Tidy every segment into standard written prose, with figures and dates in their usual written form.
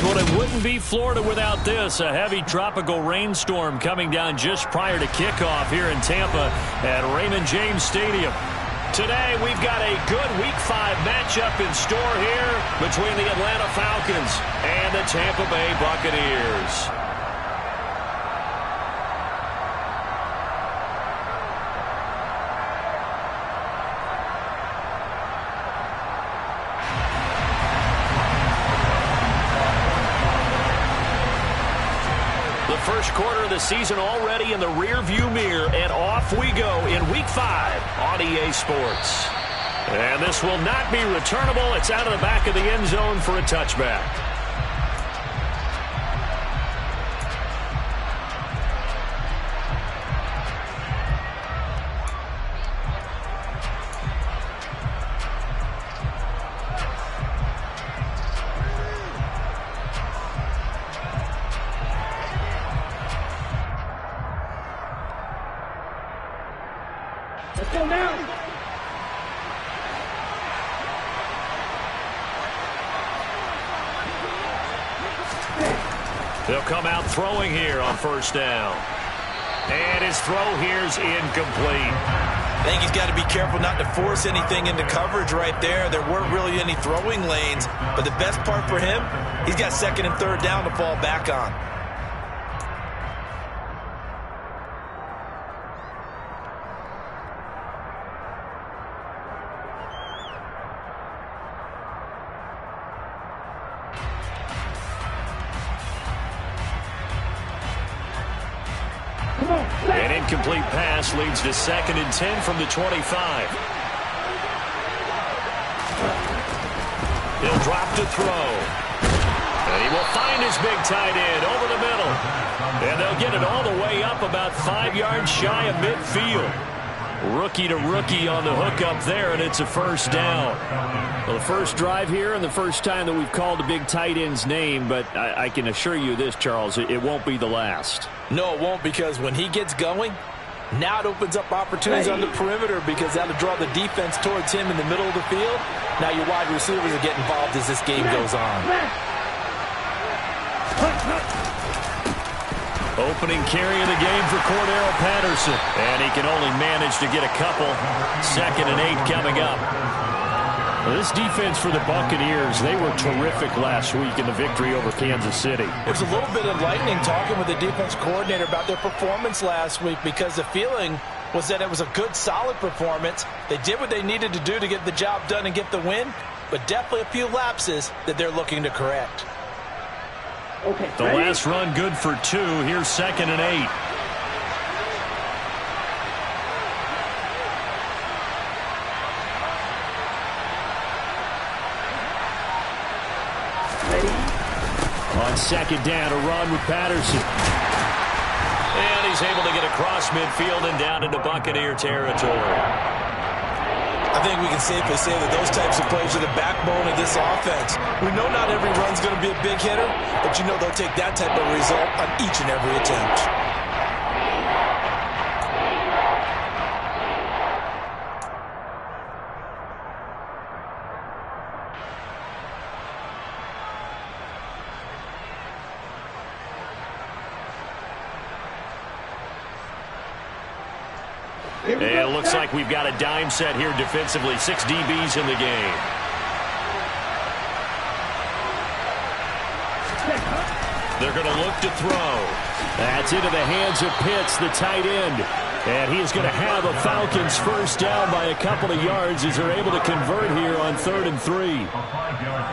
Well, it wouldn't be Florida without this. A heavy tropical rainstorm coming down just prior to kickoff here in Tampa at Raymond James Stadium. Today, we've got a good Week 5 matchup in store here between the Atlanta Falcons and the Tampa Bay Buccaneers. First quarter of the season already in the rearview mirror, and off we go in Week 5 on EA Sports. And this will not be returnable. It's out of the back of the end zone for a touchback. They'll come out throwing here on first down. And his throw here's incomplete. I think he's got to be careful not to force anything into coverage right there. There weren't really any throwing lanes. But the best part for him, he's got second and third down to fall back on. An incomplete pass leads to 2nd and 10 from the 25. He'll drop to throw. And he will find his big tight end over the middle. And they'll get it all the way up about 5 yards shy of midfield. Rookie to rookie on the hook up there, and it's a first down. Well, the first drive here and the first time that we've called the big tight end's name, but I can assure you this, Charles, it won't be the last. No, it won't, because when he gets going, now it opens up opportunities on the perimeter because that'll draw the defense towards him in the middle of the field. Now your wide receivers will get involved as this game goes on. Opening carry of the game for Cordero Patterson. And he can only manage to get a couple. 2nd and 8 coming up. Well, this defense for the Buccaneers, they were terrific last week in the victory over Kansas City. It was a little bit enlightening talking with the defense coordinator about their performance last week, because the feeling was that it was a good, solid performance. They did what they needed to do to get the job done and get the win, but definitely a few lapses that they're looking to correct. Okay, the last run good for 2. Here's 2nd and 8. On 2nd down, a run with Patterson. And he's able to get across midfield and down into Buccaneer territory. I think we can safely say that those types of plays are the backbone of this offense. We know not every run's going to be a big hitter, but you know they'll take that type of result on each and every attempt. And it looks like we've got a dime set here defensively. 6 DBs in the game. They're going to look to throw. That's into the hands of Pitts, the tight end. And he is going to have a Falcons first down by a couple of yards as they're able to convert here on 3rd and 3.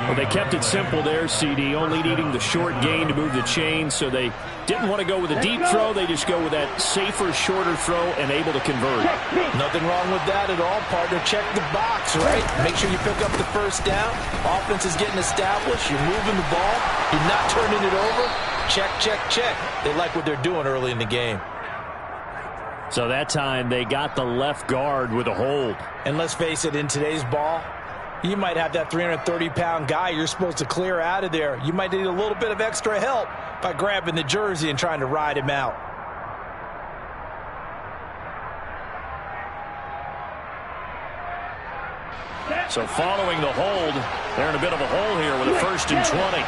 Well, they kept it simple there, CD, only needing the short gain to move the chain, so they didn't want to go with a deep throw. They just go with that safer, shorter throw and able to convert. Nothing wrong with that at all, partner. Check the box, right? Make sure you pick up the first down. Offense is getting established. You're moving the ball. You're not turning it over. Check, check, check. They like what they're doing early in the game. So that time they got the left guard with a hold. And let's face it, in today's ball, you might have that 330-pound guy you're supposed to clear out of there. You might need a little bit of extra help by grabbing the jersey and trying to ride him out. So following the hold, they're in a bit of a hole here with a 1st and 20.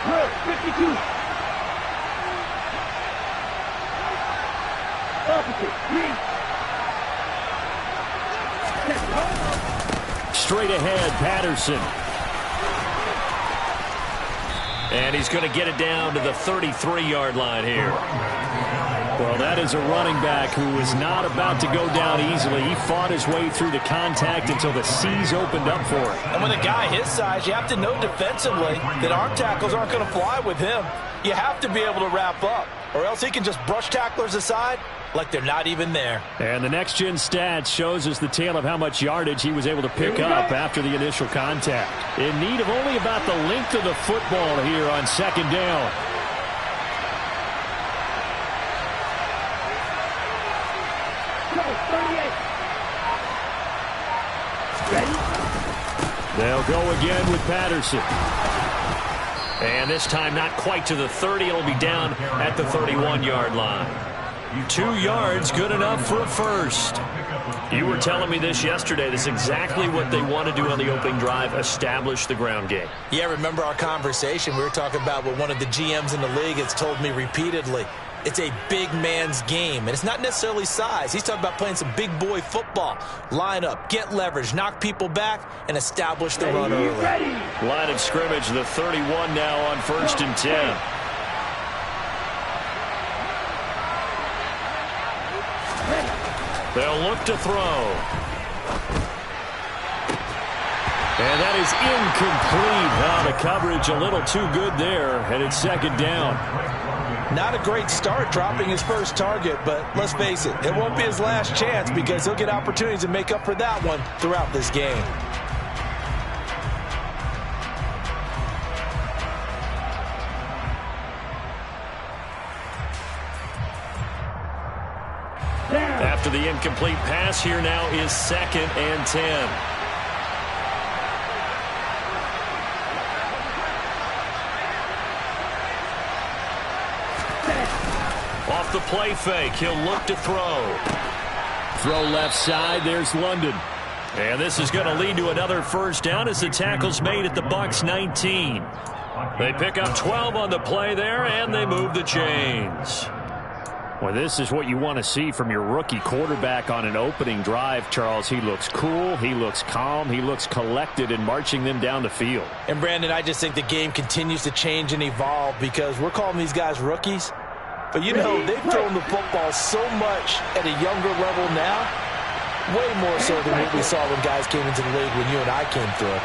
52. Opposite. 3. Straight ahead, Patterson. And he's going to get it down to the 33-yard line here. Well, that is a running back who is not about to go down easily. He fought his way through the contact until the seas opened up for him. And with a guy his size, you have to know defensively that arm tackles aren't going to fly with him. You have to be able to wrap up, or else he can just brush tacklers aside like they're not even there. And the next-gen stats shows us the tale of how much yardage he was able to pick up after the initial contact. In need of only about the length of the football here on second down. They'll go again with Patterson. And this time not quite to the 30. It'll be down at the 31-yard line. 2 yards, good enough for a first. You were telling me this yesterday. This is exactly what they want to do on the opening drive, establish the ground game. Yeah, remember our conversation? We were talking about what one of the GMs in the league has told me repeatedly. It's a big man's game, and it's not necessarily size. He's talking about playing some big boy football. Line up, get leverage, knock people back, and establish the run early. Line of scrimmage, the 31 now on 1st and 10. They'll look to throw. And that is incomplete. The coverage a little too good there, and it's second down. Not a great start dropping his first target, but let's face it, it won't be his last chance because he'll get opportunities to make up for that one throughout this game. After the incomplete pass, here now is 2nd and 10. Off the play fake, he'll look to throw. Throw left side, there's London. And this is going to lead to another first down as the tackle's made at the Bucs 19. They pick up 12 on the play there, and they move the chains. Well, this is what you want to see from your rookie quarterback on an opening drive, Charles. He looks cool, he looks calm, he looks collected in marching them down the field. And, Brandon, I just think the game continues to change and evolve because we're calling these guys rookies. But, you know, they've thrown the football so much at a younger level now, way more so than what we saw when guys came into the league when you and I came through.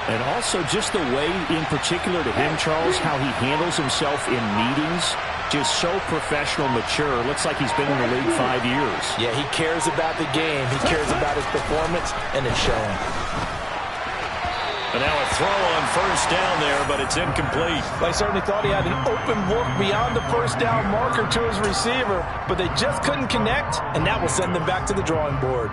And also just the way, in particular to him, Charles, how he handles himself in meetings. Just so professional, mature. Looks like he's been in the league 5 years. Yeah, he cares about the game. He cares about his performance, and it's showing. And now a throw on first down there, but it's incomplete. I certainly thought he had an open look beyond the first down marker to his receiver, but they just couldn't connect, and that will send them back to the drawing board.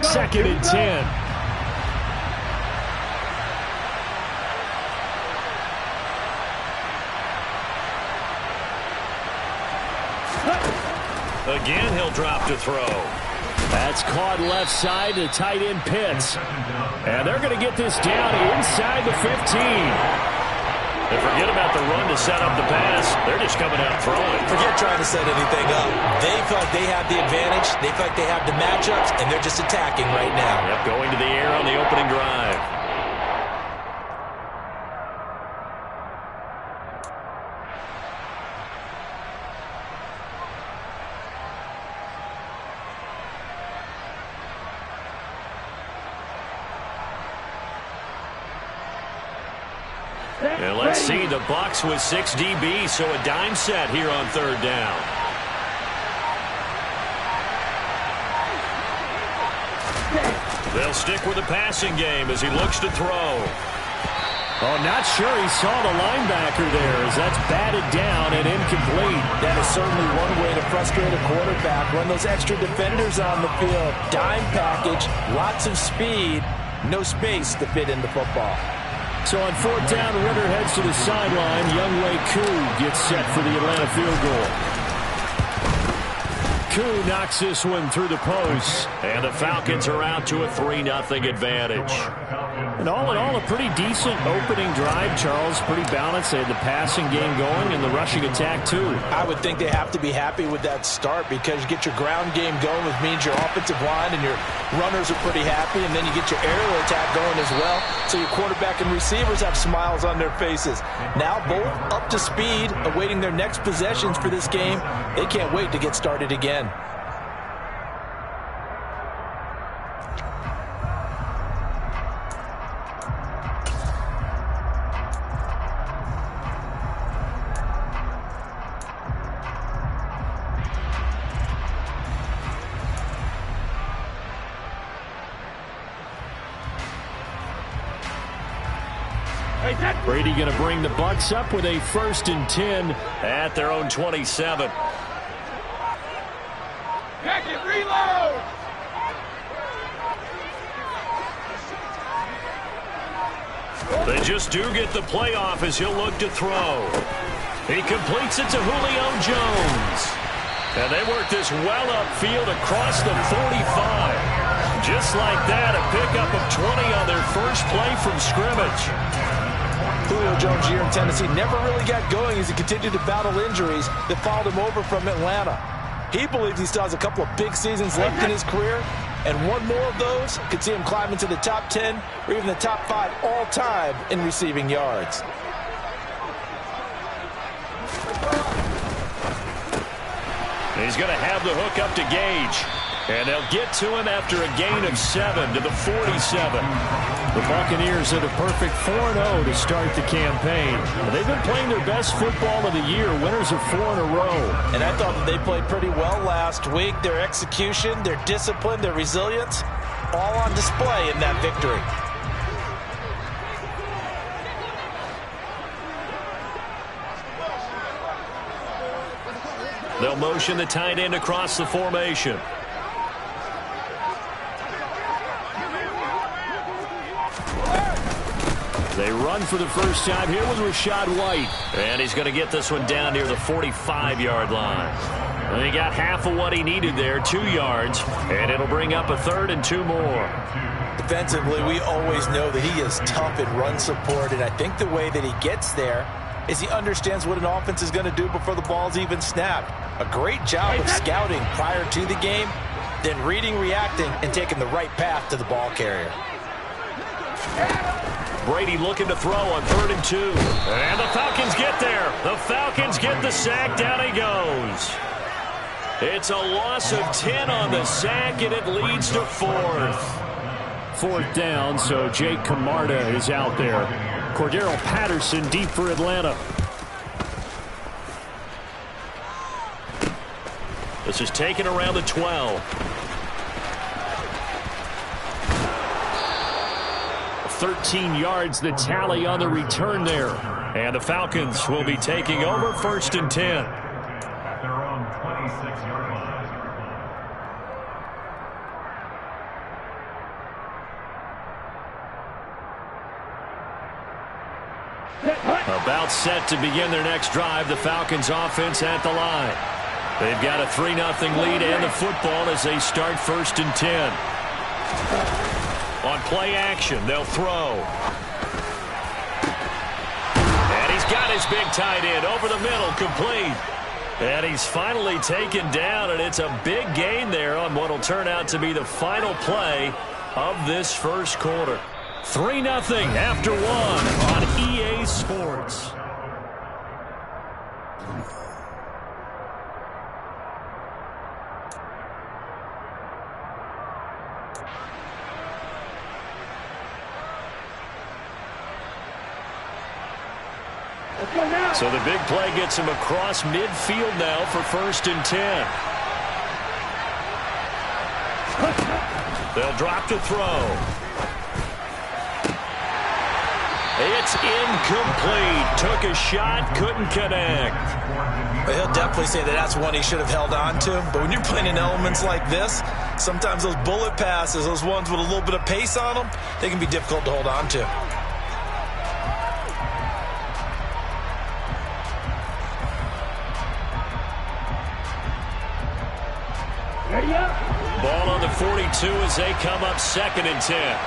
Second and 10. Again, he'll drop to throw. That's caught left side to tight end Pitts. And they're going to get this down inside the 15. And forget about the run to set up the pass. They're just coming out throwing. Forget trying to set anything up. They feel like they have the advantage. They feel like they have the matchups, and they're just attacking right now. Yep, going to the air on the opening drive. And let's see, the Bucs with 6 DBs, so a dime set here on third down. They'll stick with the passing game as he looks to throw. Oh, not sure he saw the linebacker there as that's batted down and incomplete. That is certainly one way to frustrate a quarterback. Run those extra defenders on the field. Dime package, lots of speed, no space to fit in the football. So on fourth down, Ritter heads to the sideline. Younghoe Koo gets set for the Atlanta field goal. Koo knocks this one through the post. And the Falcons are out to a 3-0 advantage. And all in all, a pretty decent opening drive, Charles. Pretty balanced. They had the passing game going and the rushing attack, too. I would think they have to be happy with that start because you get your ground game going, which means your offensive line and your runners are pretty happy, and then you get your aerial attack going as well. So your quarterback and receivers have smiles on their faces. Now both up to speed, awaiting their next possessions for this game. They can't wait to get started again. Brady going to bring the Bucs up with a 1st and 10 at their own 27. Back and reload! They just do get the playoff as he'll look to throw. He completes it to Julio Jones. And they work this well upfield across the 45. Just like that, a pickup of 20 on their first play from scrimmage. Julio Jones' year in Tennessee never really got going as he continued to battle injuries that followed him over from Atlanta. He believes he still has a couple of big seasons left in his career, and one more of those could see him climb into the top 10 or even the top 5 all-time in receiving yards. He's going to have the hook up to Gage. And they'll get to him after a gain of 7 to the 47. The Buccaneers had a perfect 4-0 to start the campaign. They've been playing their best football of the year, winners of 4 in a row. And I thought that they played pretty well last week. Their execution, their discipline, their resilience, all on display in that victory. They'll motion the tight end across the formation. They run for the first time here with Rachaad White. And he's going to get this one down near the 45-yard line. And he got half of what he needed there, 2 yards. And it'll bring up a 3rd and 2 more. Defensively, we always know that he is tough in run support. And I think the way that he gets there is he understands what an offense is going to do before the ball's even snapped. A great job of scouting prior to the game, then reading, reacting, and taking the right path to the ball carrier. Brady looking to throw on 3rd and 2. And the Falcons get there. The Falcons get the sack. Down he goes. It's a loss of 10 on the sack, and it leads to 4th. 4th down, so Jake Camarda is out there. Cordero Patterson deep for Atlanta. This is taken around the 12. 13 yards the tally on the return there. And the Falcons will be taking over 1st and 10. At their own 26-yard line. About set to begin their next drive. The Falcons offense at the line. They've got a 3-0 lead and the football as they start 1st and 10. On play action, they'll throw. And he's got his big tight end over the middle, complete. And he's finally taken down, and it's a big gain there on what will turn out to be the final play of this first quarter. 3-0 after 1 on EA Sports. So the big play gets him across midfield now for 1st and 10. They'll drop to throw. It's incomplete. Took a shot, couldn't connect. But he'll definitely say that that's one he should have held on to. But when you're playing in elements like this, sometimes those bullet passes, those ones with a little bit of pace on them, they can be difficult to hold on to. Ready up. Ball on the 42 as they come up 2nd and 10.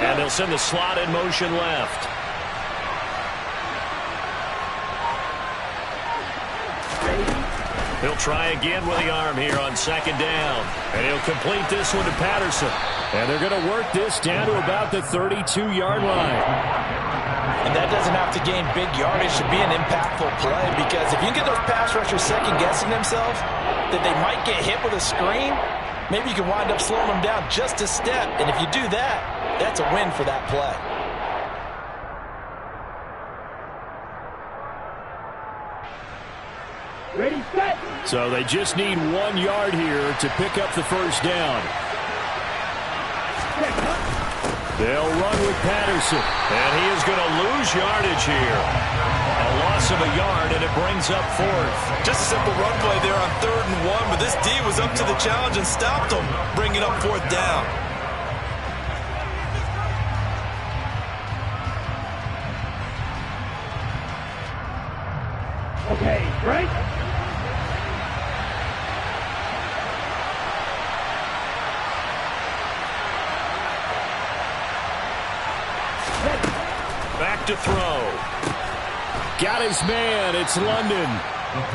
And they'll send the slot in motion left. He'll try again with the arm here on 2nd down. And he'll complete this one to Patterson. And they're going to work this down to about the 32-yard line. And that doesn't have to gain big yardage to be an impactful play, because if you get those pass rushers second-guessing themselves that they might get hit with a screen, maybe you can wind up slowing them down just a step. And if you do that, that's a win for that play. Ready, set. So they just need 1 yard here to pick up the first down. They'll run with Patterson. And he is going to lose yardage here. A loss of a yard, and it brings up 4th. Just a simple run play there on 3rd and 1, but this D was up to the challenge and stopped them, bringing up 4th down. Okay, right. Back to throw. Got his man. It's London.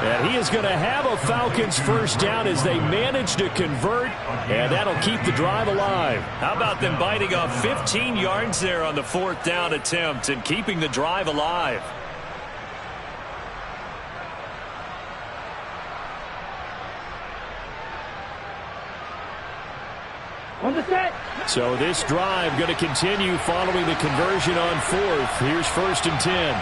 And he is going to have a Falcons first down as they manage to convert, and that'll keep the drive alive. How about them biting off 15 yards there on the 4th down attempt and keeping the drive alive? On the set. So this drive going to continue following the conversion on 4th. Here's 1st and 10.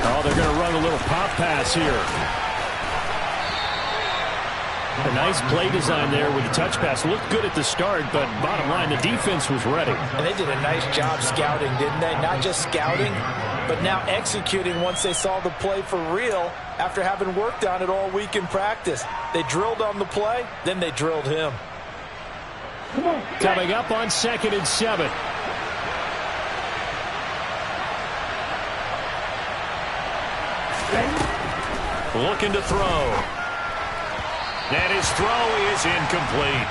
Oh, they're going to run a little pop pass here. A nice play design there with the touch pass. Looked good at the start, but bottom line, the defense was ready. And they did a nice job scouting, didn't they? Not just scouting, but now executing once they saw the play for real after having worked on it all week in practice. They drilled on the play, then they drilled him. Come on. Coming up on 2nd and 7. Looking to throw. And his throw is incomplete.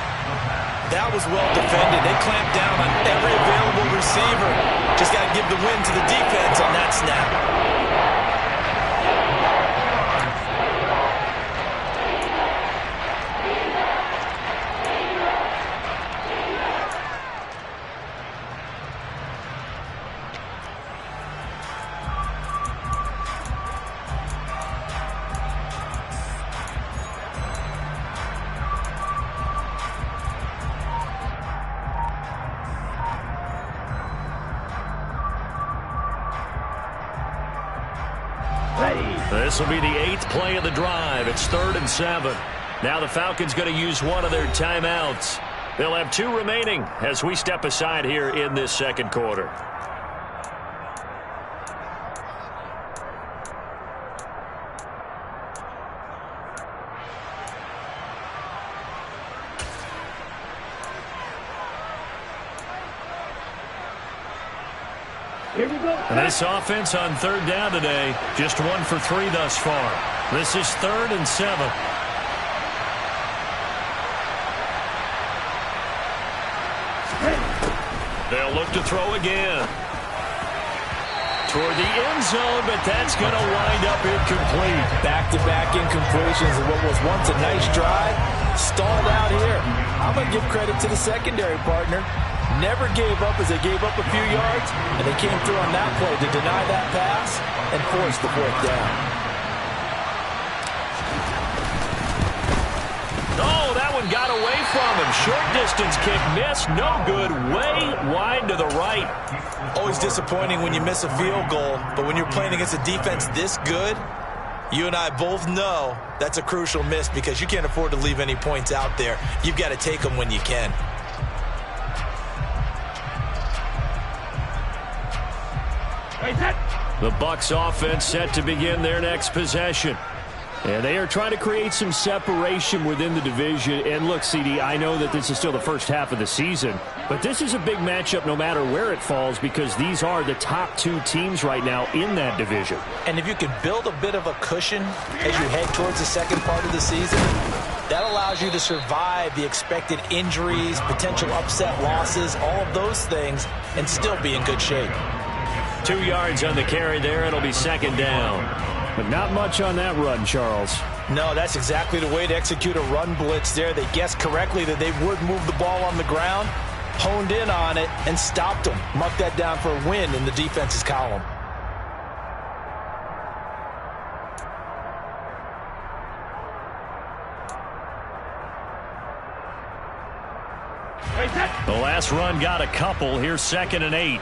That was well defended. They clamped down on every available receiver. Just got to give the win to the defense on that snap. This will be the 8th play of the drive. It's 3rd and 7. Now the Falcons going to use one of their timeouts. They'll have 2 remaining as we step aside here in this 2nd quarter. Here we go. And this offense on 3rd down today, just 1 for 3 thus far. This is 3rd and 7. They'll look to throw again. Toward the end zone, but that's going to wind up incomplete. Back-to-back incompletions of what was once a nice drive, stalled out here. I'm going to give credit to the secondary partner. Never gave up as they gave up a few yards, and they came through on that play to deny that pass and force the 4th down. Oh, that one got away from him. Short distance kick missed. No good. Way wide to the right. Always disappointing when you miss a field goal, but when you're playing against a defense this good, you and I both know that's a crucial miss because you can't afford to leave any points out there. You've got to take them when you can. The Bucs offense set to begin their next possession. And they are trying to create some separation within the division. And look, CD, I know that this is still the first half of the season, but this is a big matchup no matter where it falls because these are the top two teams right now in that division. And if you can build a bit of a cushion as you head towards the second part of the season, that allows you to survive the expected injuries, potential upset losses, all of those things, and still be in good shape. 2 yards on the carry there. It'll be second down. But not much on that run, Charles. No, that's exactly the way to execute a run blitz there. They guessed correctly that they would move the ball on the ground, honed in on it, and stopped them. Mark that down for a win in the defense's column. The last run got a couple. Here's 2nd and 8.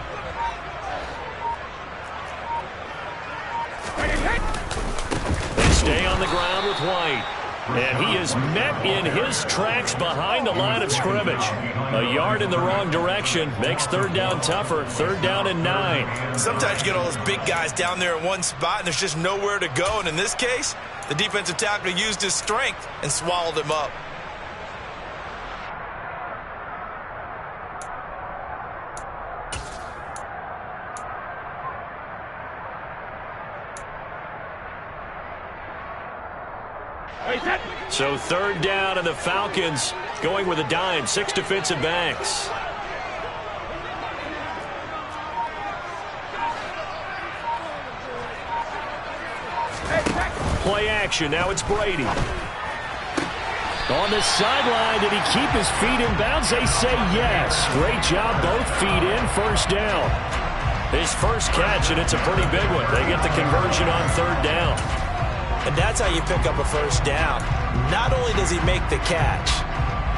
They stay on the ground with White. And he is met in his tracks behind the line of scrimmage. A yard in the wrong direction makes 3rd down tougher. 3rd down and 9. Sometimes you get all those big guys down there in one spot and there's just nowhere to go. And in this case, the defensive tackle used his strength and swallowed him up. So 3rd down, and the Falcons going with a dime. 6 defensive backs. Play action. Now it's Brady. On the sideline, did he keep his feet in bounds? They say yes. Great job, both feet in. 1st down. His first catch, and it's a pretty big one. They get the conversion on 3rd down. And that's how you pick up a 1st down. Not only does he make the catch,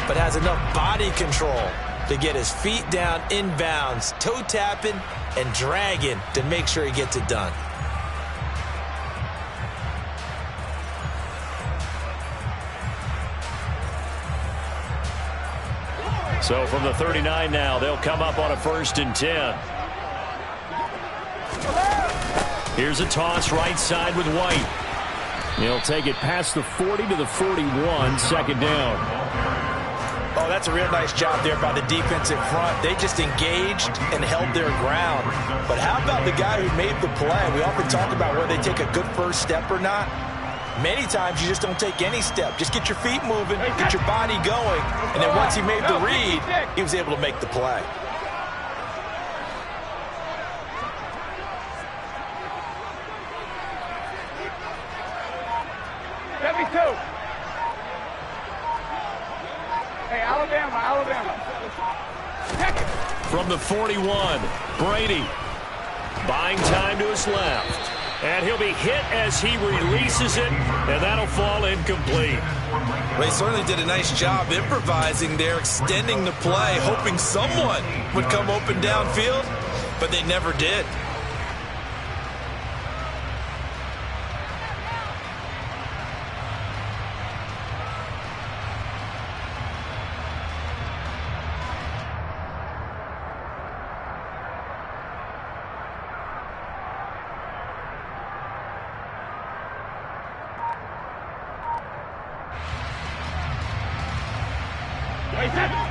but has enough body control to get his feet down inbounds, toe tapping and dragging to make sure he gets it done. So from the 39 now, they'll come up on a 1st and 10. Here's a toss right side with White. He'll take it past the 40 to the 41, 2nd down. Oh, that's a real nice job there by the defensive front. They just engaged and held their ground. But how about the guy who made the play? We often talk about whether they take a good first step or not. Many times you just don't take any step. Just get your feet moving, get your body going, and then once he made the read, he was able to make the play. Hey, Alabama. From the 41, Brady buying time to his left. And he'll be hit as he releases it, and that'll fall incomplete. They certainly did a nice job improvising there, extending the play, hoping someone would come open downfield, but they never did.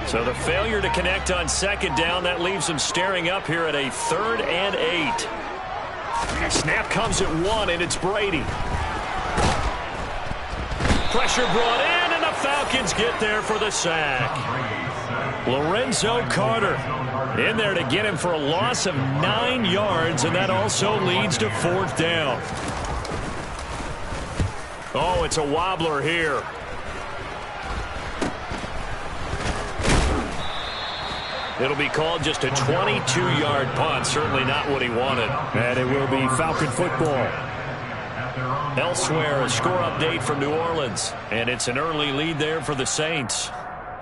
So the failure to connect on 2nd down, that leaves them staring up here at a 3rd and 8. Snap comes at 1, and it's Brady. Pressure brought in, and the Falcons get there for the sack. Lorenzo Carter in there to get him for a loss of 9 yards, and that also leads to 4th down. Oh, it's a wobbler here. It'll be called just a 22-yard punt. Certainly not what he wanted. And it will be Falcon football. Elsewhere, a score update from New Orleans. And it's an early lead there for the Saints.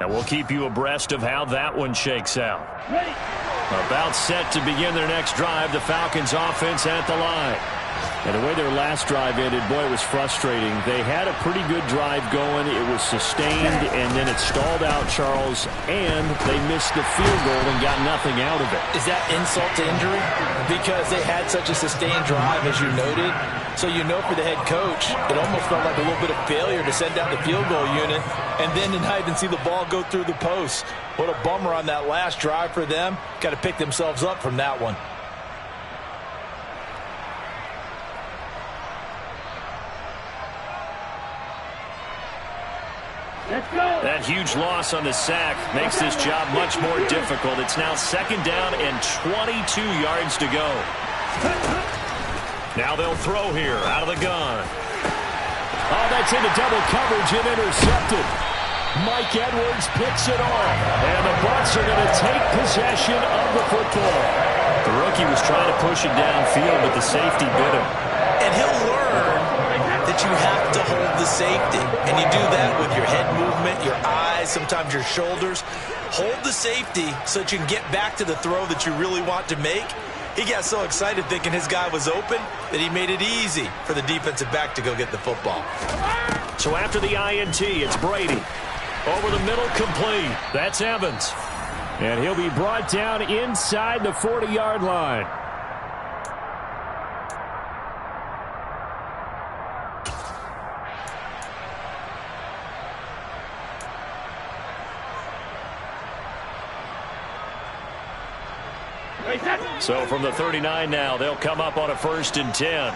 And we'll keep you abreast of how that one shakes out. About set to begin their next drive. The Falcons offense at the line. And the way their last drive ended, boy, it was frustrating. They had a pretty good drive going. It was sustained, and then it stalled out, Charles, and they missed the field goal and got nothing out of it. Is that insult to injury? Because they had such a sustained drive, as you noted. So you know for the head coach, it almost felt like a little bit of failure to send out the field goal unit and then denied and see the ball go through the post. What a bummer on that last drive for them. Got to pick themselves up from that one. That huge loss on the sack makes this job much more difficult. It's now 2nd down and 22 yards to go. Now they'll throw here out of the gun. Oh, that's into double coverage and intercepted. Mike Edwards picks it off. And the Bucs are going to take possession of the football. The rookie was trying to push it downfield, but the safety bit him. And he'll learn that you have to hold the safety. And you do that with your head movement, your eyes, sometimes your shoulders. Hold the safety so that you can get back to the throw that you really want to make. He got so excited thinking his guy was open that he made it easy for the defensive back to go get the football. So after the INT, it's Brady. Over the middle, complete. That's Evans. And he'll be brought down inside the 40-yard line. So from the 39 now, they'll come up on a 1st and 10.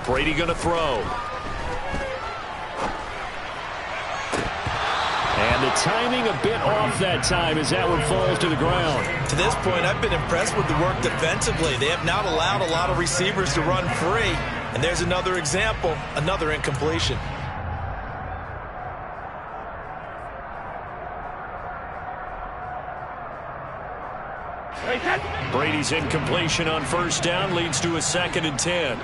Brady going to throw. And the timing a bit off that time as that one falls to the ground. To this point, I've been impressed with the work defensively. They have not allowed a lot of receivers to run free. And there's another example, another incompletion. Brady's incompletion on 1st down leads to a 2nd and 10.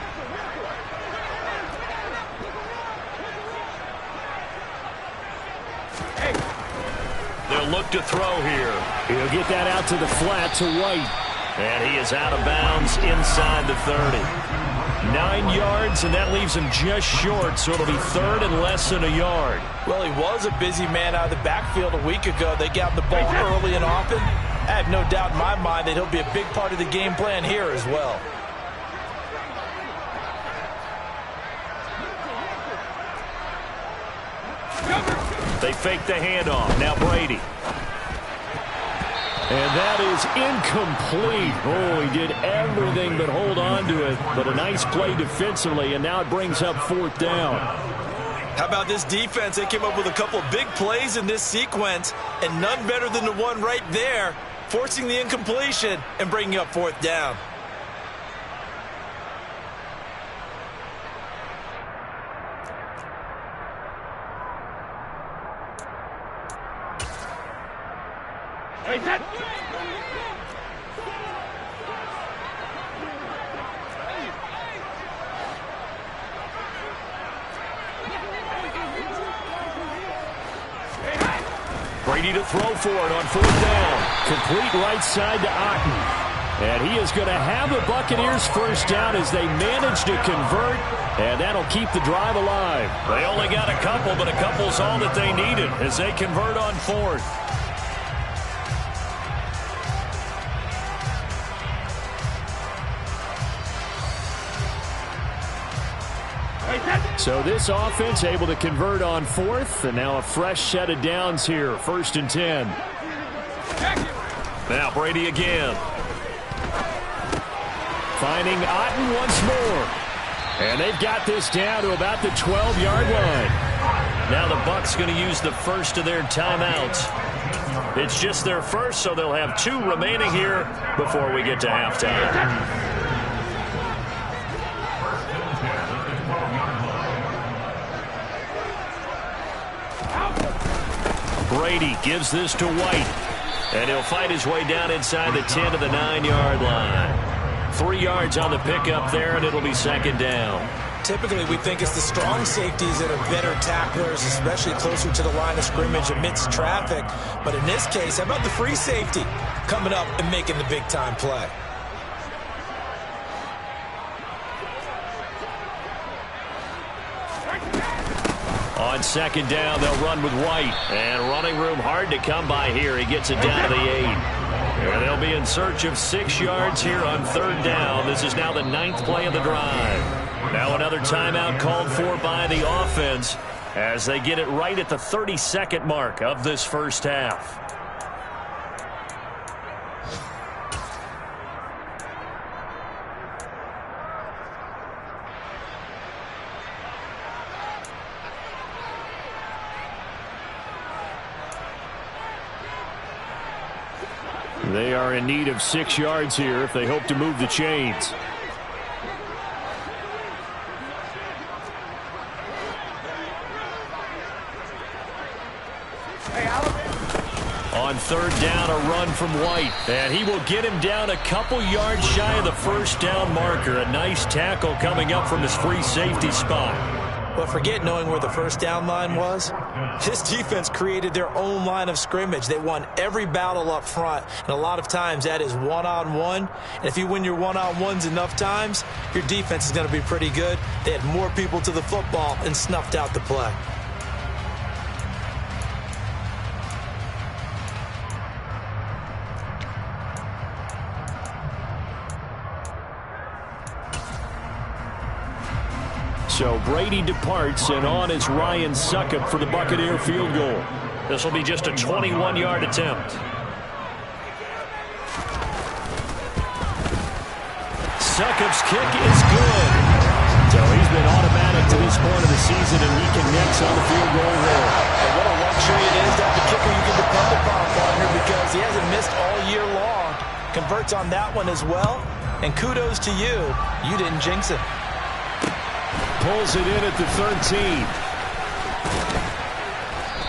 They'll look to throw here. He'll get that out to the flat to White. And he is out of bounds inside the 30. 9 yards, and that leaves him just short, so it'll be 3rd and less than a yard. Well, he was a busy man out of the backfield a week ago. They got the ball early and often. I have no doubt in my mind that he'll be a big part of the game plan here as well. They fake the handoff. Now Brady. And that is incomplete. Oh, he did everything but hold on to it. But a nice play defensively, and now it brings up 4th down. How about this defense? They came up with a couple of big plays in this sequence, and none better than the one right there, forcing the incompletion and bringing up 4th down. Brady to throw for it on 4th down. Complete right side to Otten. And he is going to have the Buccaneers 1st down as they manage to convert. And that'll keep the drive alive. They only got a couple, but a couple's all that they needed as they convert on 4th. So this offense able to convert on 4th, and now a fresh set of downs here, 1st and 10. Now Brady again. Finding Otten once more. And they've got this down to about the 12-yard line. Now the Bucs going to use the first of their timeouts. It's just their first, so they'll have 2 remaining here before we get to halftime. Brady gives this to White. And he'll fight his way down inside the 10 to the 9-yard line. 3 yards on the pickup there, and it'll be 2nd down. typically we think it's the strong safeties that are better tacklers, especially closer to the line of scrimmage amidst traffic. But in this case, how about the free safety coming up and making the big-time play? On second down, they'll run with White. And running room hard to come by here. He gets it down to the 8. And they'll be in search of 6 yards here on third down. This is now the 9th play of the drive. Now another timeout called for by the offense as they get it right at the 32nd mark of this first half. They are in need of 6 yards here if they hope to move the chains. On third down, a run from White. And he will get him down a couple yards shy of the first down marker. A nice tackle coming up from his free safety spot. But forget knowing where the first down line was. This defense created their own line of scrimmage. They won every battle up front, and a lot of times that is one-on-one. And if you win your one-on-ones enough times, your defense is going to be pretty good. They had more people to the football and snuffed out the play. So Brady departs, and on is Ryan Succop for the Buccaneer field goal. This will be just a 21-yard attempt. Succop's kick is good. So he's been automatic to this point of the season, and he connects on the field goal there. And what a luxury it is to have the kicker you can depend upon, partner, because he hasn't missed all year long. Converts on that one as well. And kudos to you. You didn't jinx it. Pulls it in at the 13.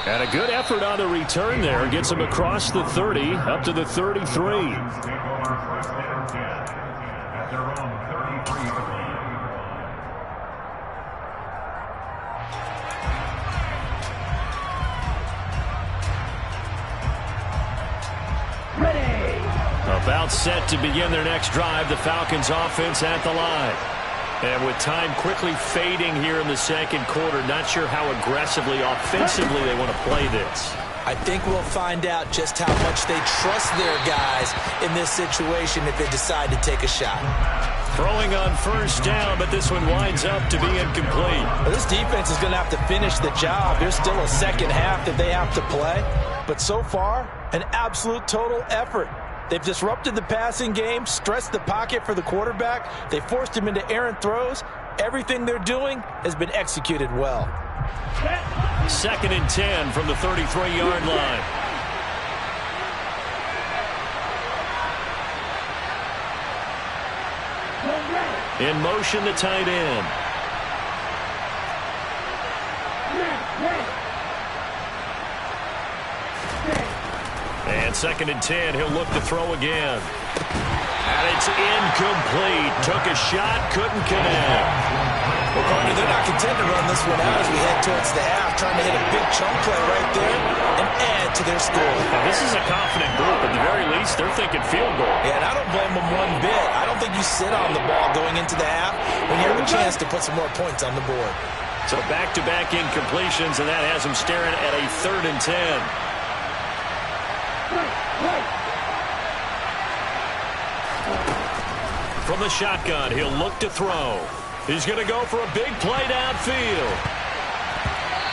And a good effort on the return there. Gets him across the 30 up to the 33. About set to begin their next drive. The Falcons offense at the line. And with time quickly fading here in the second quarter, not sure how aggressively, offensively they want to play this. I think we'll find out just how much they trust their guys in this situation if they decide to take a shot. Throwing on first down, but this one winds up to be incomplete. Well, this defense is going to have to finish the job. There's still a second half that they have to play. But so far, an absolute total effort. They've disrupted the passing game, stressed the pocket for the quarterback. They forced him into errant throws. Everything they're doing has been executed well. 2nd and 10 from the 33-yard line. In motion, the tight end. And 2nd and 10, he'll look to throw again. And it's incomplete. Took a shot, couldn't connect. Well, partner, they're not content to run this one out as we head towards the half, trying to hit a big chunk play right there and add to their score. Now, this is a confident group. At the very least, they're thinking field goal. Yeah, and I don't blame them one bit. I don't think you sit on the ball going into the half when you have a chance to put some more points on the board. So back-to-back incompletions, and that has them staring at a 3rd and 10. From the shotgun, he'll look to throw. He's going to go for a big play downfield.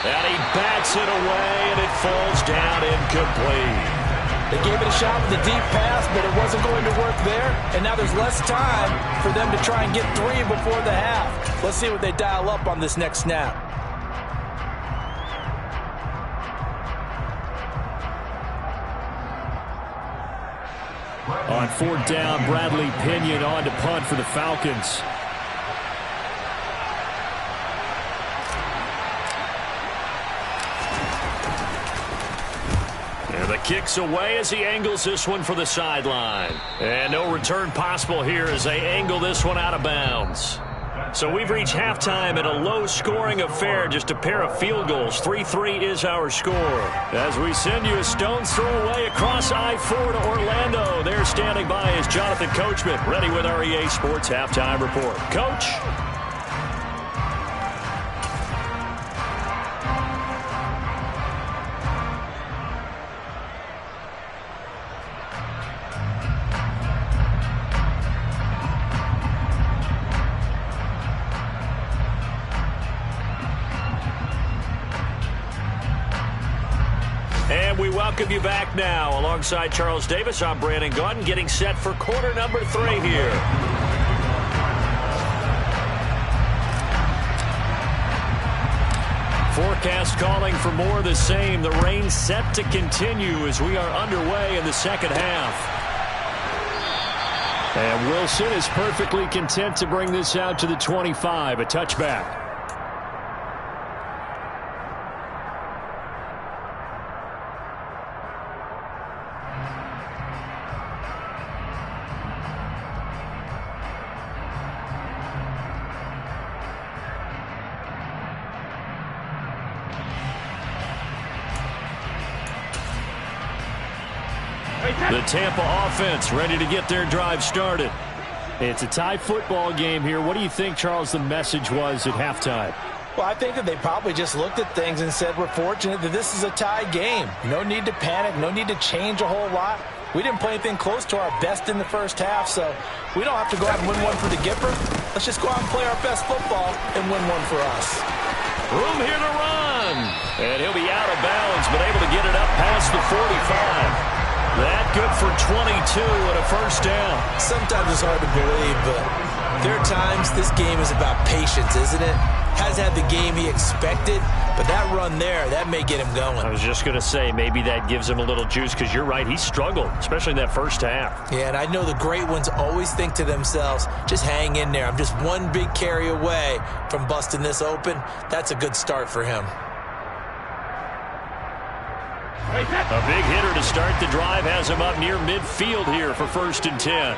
And he bats it away, and it falls down incomplete. They gave it a shot with a deep pass, but it wasn't going to work there. And now there's less time for them to try and get 3 before the half. Let's see what they dial up on this next snap. On 4th down, Bradley Pinion on to punt for the Falcons. And the kick's away as he angles this one for the sideline. And no return possible here as they angle this one out of bounds. So we've reached halftime in a low-scoring affair, just a pair of field goals. 3-3 is our score. As we send you a stone's throw away across I-4 to Orlando. There standing by is Jonathan Coachman, ready with our EA Sports Halftime Report. Coach. And we welcome you back now. Alongside Charles Davis, I'm Brandon Gaudin, getting set for quarter number 3 here. Forecast calling for more of the same. The rain set to continue as we are underway in the second half. And Wilson is perfectly content to bring this out to the 25, a touchback. The Tampa offense ready to get their drive started. It's a tie football game here. What do you think, Charles, the message was at halftime? Well, I think that they probably just looked at things and said, we're fortunate that this is a tie game. No need to panic, no need to change a whole lot. We didn't play anything close to our best in the first half, so we don't have to go out and win one for the Gipper. Let's just go out and play our best football and win one for us. Room here to run. And he'll be out of bounds, but able to get it up past the 45. That good for 22 and a first down. Sometimes it's hard to believe, but there are times this game is about patience, isn't it? Has had the game he expected, but that run there, that may get him going. I was just going to say, maybe that gives him a little juice, because you're right, he struggled, especially in that first half. Yeah, and I know the great ones always think to themselves, just hang in there. I'm just one big carry away from busting this open. That's a good start for him. A big hitter to start the drive has him up near midfield here for 1st and 10.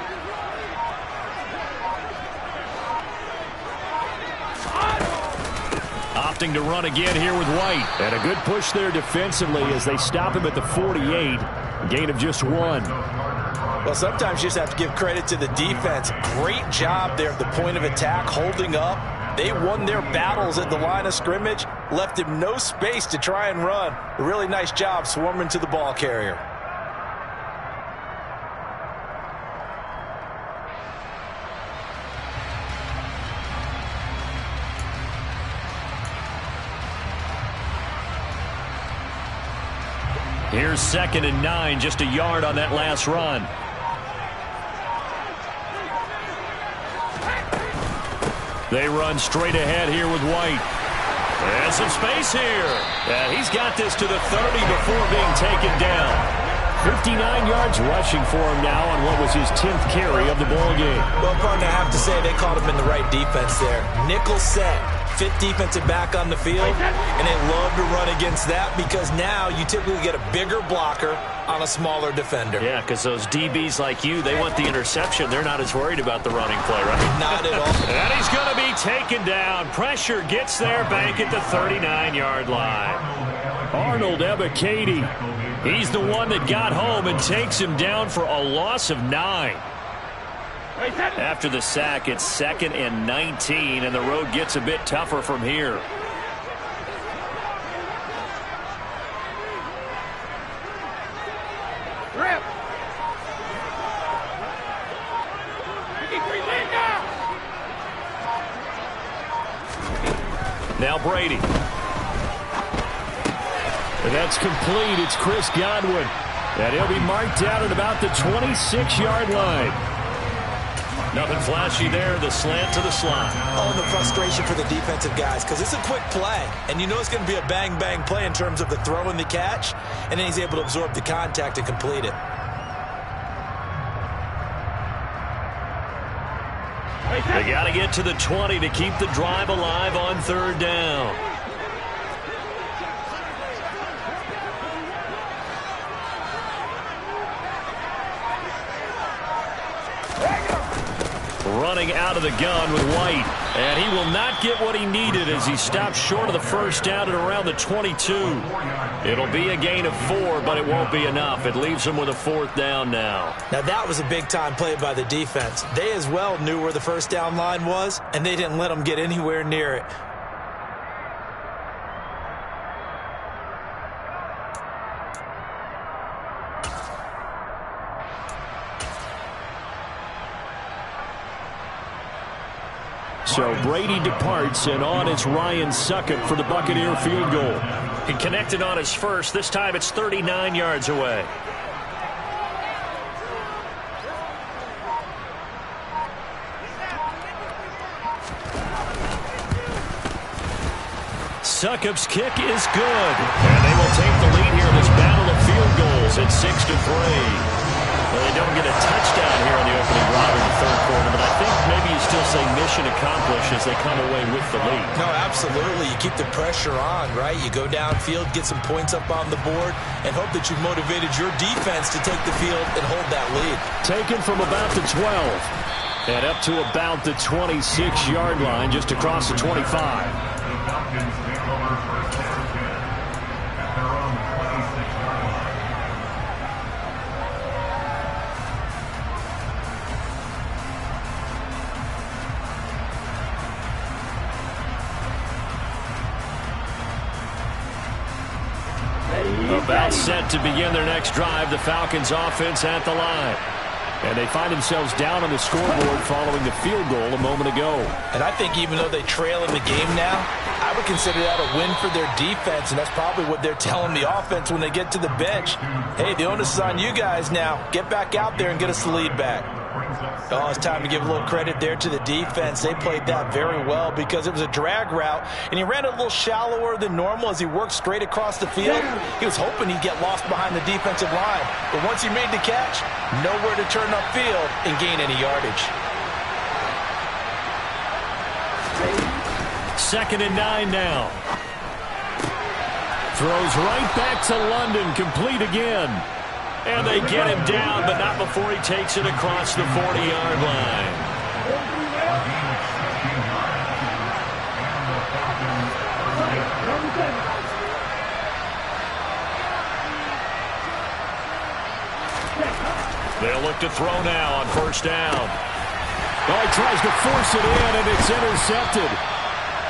Opting to run again here with White. And a good push there defensively as they stop him at the 48. Gain of just 1. Well, sometimes you just have to give credit to the defense. Great job there at the point of attack, holding up. They won their battles at the line of scrimmage, left him no space to try and run. A really nice job swarming to the ball carrier. Here's 2nd and 9, just a yard on that last run. They run straight ahead here with White. And some space here. And he's got this to the 30 before being taken down. 59 yards rushing for him now on what was his 10th carry of the ball game. Well, partner, I have to say they caught him in the right defense there. Nickel set. 5th defensive back on the field, and they love to run against that because now you typically get a bigger blocker on a smaller defender. Yeah, because those DBs like you, they want the interception. They're not as worried about the running play, right? Not at all. And he's going to be taken down. Pressure gets there back at the 39-yard line. Arnold Ebiketie, he's the one that got home and takes him down for a loss of 9. After the sack, it's 2nd and 19, and the road gets a bit tougher from here. Rip. Now Brady. And that's complete. It's Chris Godwin. And he'll be marked out at about the 26-yard line. Nothing flashy there, the slant to the slot. Oh, and the frustration for the defensive guys, because it's a quick play, and you know it's going to be a bang-bang play in terms of the throw and the catch, and then he's able to absorb the contact and complete it. They got to get to the 20 to keep the drive alive on 3rd down. running out of the gun with White. And he will not get what he needed as he stopped short of the first down at around the 22. It'll be a gain of 4, but it won't be enough. It leaves him with a 4th down now. Now that was a big-time play by the defense. They as well knew where the first down line was, and they didn't let them get anywhere near it. So Brady departs, and on is Ryan Succop for the Buccaneer field goal. He connected on his first. This time it's 39 yards away. Succop's kick is good. And they will take the lead here in this battle of field goals at 6-3. Well, they don't get a touchdown here in the opening drive of the third quarter, but I think maybe you still say mission accomplished as they come away with the lead. No, absolutely. You keep the pressure on, right? You go downfield, get some points up on the board, and hope that you've motivated your defense to take the field and hold that lead. Taken from about the 12 and up to about the 26-yard line, just across the 25. The Falcons take over first and 10 at their own 26-yard line. About set to begin their next drive, the Falcons offense at the line. And they find themselves down on the scoreboard following the field goal a moment ago. And I think even though they trail in the game now, I would consider that a win for their defense, and that's probably what they're telling the offense when they get to the bench. Hey, the onus is on you guys now. Get back out there and get us the lead back. Oh, it's time to give a little credit there to the defense. They played that very well because it was a drag route, and he ran it a little shallower than normal as he worked straight across the field. He was hoping he'd get lost behind the defensive line, but once he made the catch, nowhere to turn upfield and gain any yardage. 2nd and 9 now. Throws right back to London, complete again. And they get him down, but not before he takes it across the 40-yard line. They'll look to throw now on first down. Oh, he tries to force it in, and it's intercepted.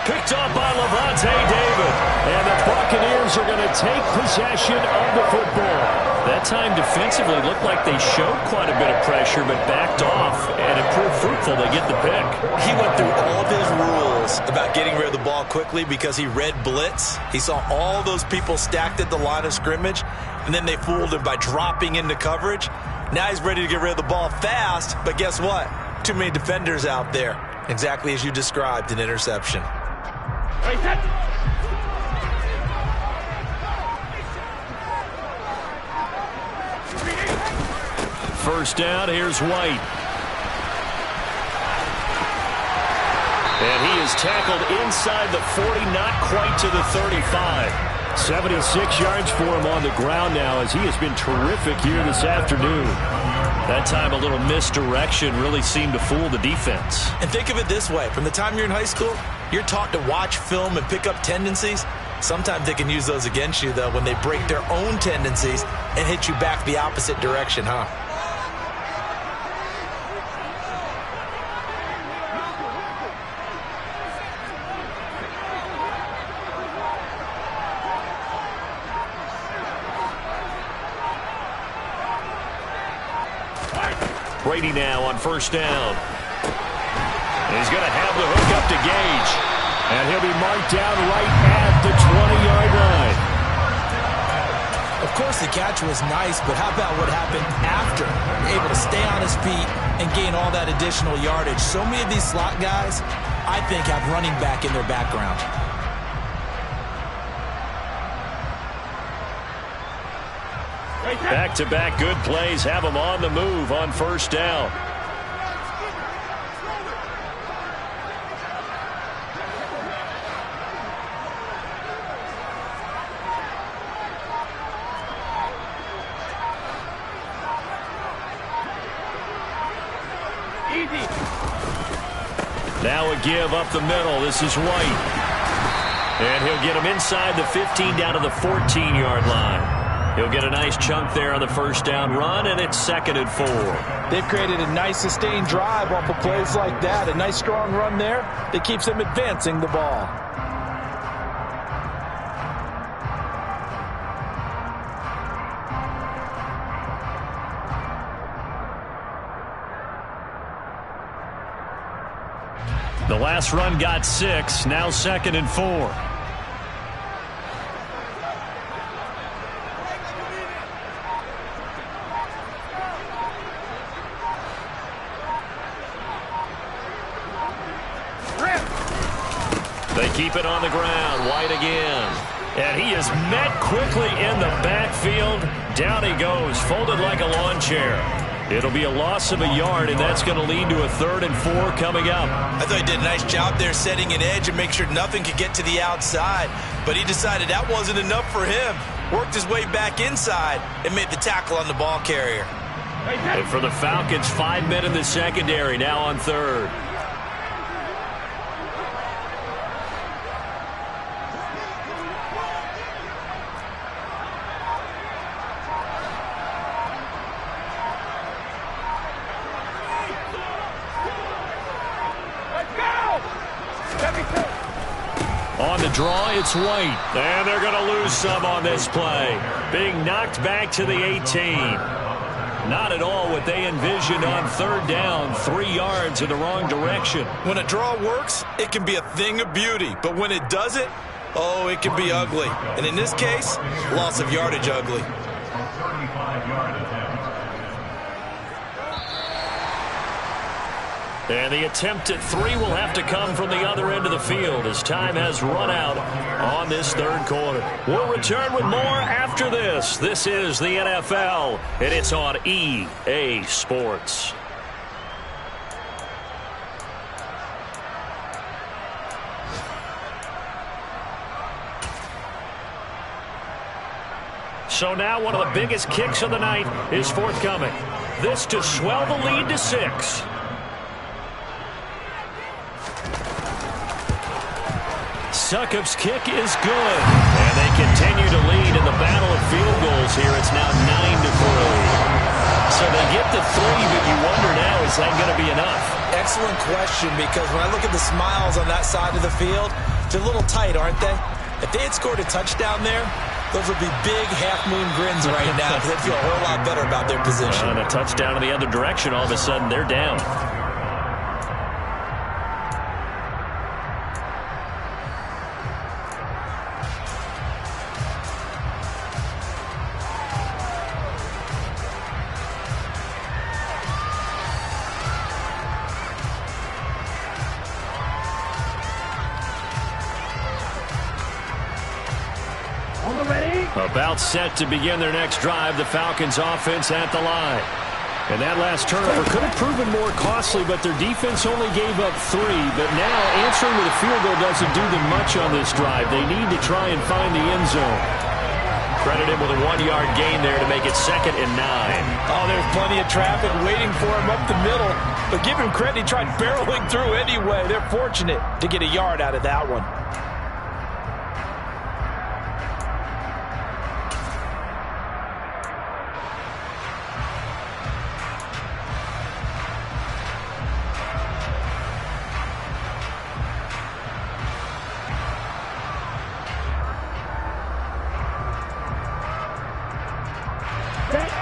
Picked up by Lavonte David. And the Buccaneers are going to take possession of the football. That time defensively looked like they showed quite a bit of pressure, but backed off, and it proved fruitful. They get the pick. He went through all of his rules about getting rid of the ball quickly because he read blitz. He saw all those people stacked at the line of scrimmage, and then they fooled him by dropping into coverage. Now he's ready to get rid of the ball fast, but guess what? Too many defenders out there. Exactly as you described, an interception. First down, here's White. And he is tackled inside the 40, not quite to the 35. 76 yards for him on the ground now as he has been terrific here this afternoon. That time a little misdirection really seemed to fool the defense. And think of it this way. From the time you're in high school, you're taught to watch film and pick up tendencies. Sometimes they can use those against you, though, when they break their own tendencies and hit you back the opposite direction, huh? Brady now on first down. He's going to have the hook up to Gage. And he'll be marked down right at the 20-yard line. Of course, the catch was nice, but how about what happened after? Able to stay on his feet and gain all that additional yardage. So many of these slot guys, I think, have running back in their background. Back-to-back good plays have him on the move on first down. Now a give up the middle. This is White. And he'll get him inside the 15 down to the 14-yard line. He'll get a nice chunk there on the first down run, and it's 2nd and 4. They've created a nice sustained drive off of plays like that. A nice strong run there that keeps them advancing the ball. The last run got 6, now 2nd and 4. They keep it on the ground. White again. And he is met quickly in the backfield. Down he goes, folded like a lawn chair. It'll be a loss of a yard, and that's going to lead to a 3rd and 4 coming up. I thought he did a nice job there setting an edge and make sure nothing could get to the outside. But he decided that wasn't enough for him. Worked his way back inside and made the tackle on the ball carrier. And for the Falcons, 5 men in the secondary, now on 3rd. On the draw, it's White. And they're going to lose some on this play. Being knocked back to the 18. Not at all what they envisioned on 3rd down. 3 yards in the wrong direction. When a draw works, it can be a thing of beauty. But when it doesn't, oh, it can be ugly. And in this case, loss of yardage ugly. 35-yard attempt. And the attempt at 3 will have to come from the other end of the field as time has run out on this 3rd quarter. We'll return with more after this. This is the NFL, and it's on EA Sports. So now one of the biggest kicks of the night is forthcoming. This to swell the lead to 6. Succop's kick is good. And they continue to lead in the battle of field goals here. It's now 9-3. So they get the 3, but you wonder now, is that going to be enough? Excellent question, because when I look at the smiles on that side of the field, they're a little tight, aren't they? If they had scored a touchdown there, those would be big half-moon grins right now because they'd feel a whole lot better about their position. And a touchdown in the other direction, all of a sudden they're down. About set to begin their next drive, the Falcons offense at the line. And that last turnover could have proven more costly, but their defense only gave up 3. But now answering with a field goal doesn't do them much on this drive. They need to try and find the end zone. Credit him with a 1-yard gain there to make it 2nd and 9. Oh, there's plenty of traffic waiting for him up the middle. But give him credit, he tried barreling through anyway. They're fortunate to get a yard out of that one.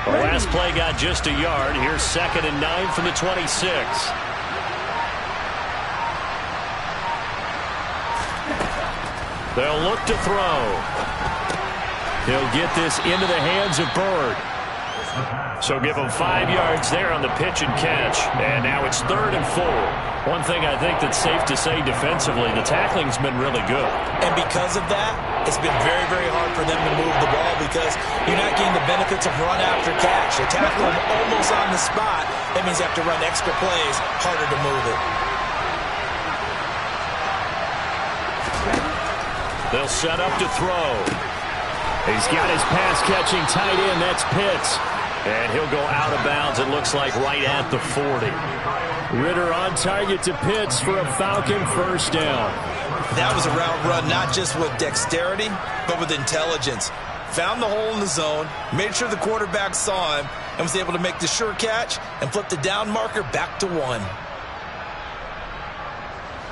The last play got just a yard. Here's 2nd and 9 from the 26. They'll look to throw. He'll get this into the hands of Byrd. So give him 5 yards there on the pitch and catch. And now it's 3rd and 4. One thing I think that's safe to say defensively, the tackling's been really good. And because of that, it's been very, very hard for them to move the ball because you're not getting the benefits of run after catch. They tackle him almost on the spot. That means you have to run extra plays, harder to move it. They'll set up to throw. He's got his pass-catching tight end. That's Pitts. And he'll go out of bounds, it looks like, right at the 40. Ridder on target to Pitts for a Falcon first down. That was a route run not just with dexterity, but with intelligence. Found the hole in the zone, made sure the quarterback saw him, and was able to make the sure catch and flip the down marker back to 1.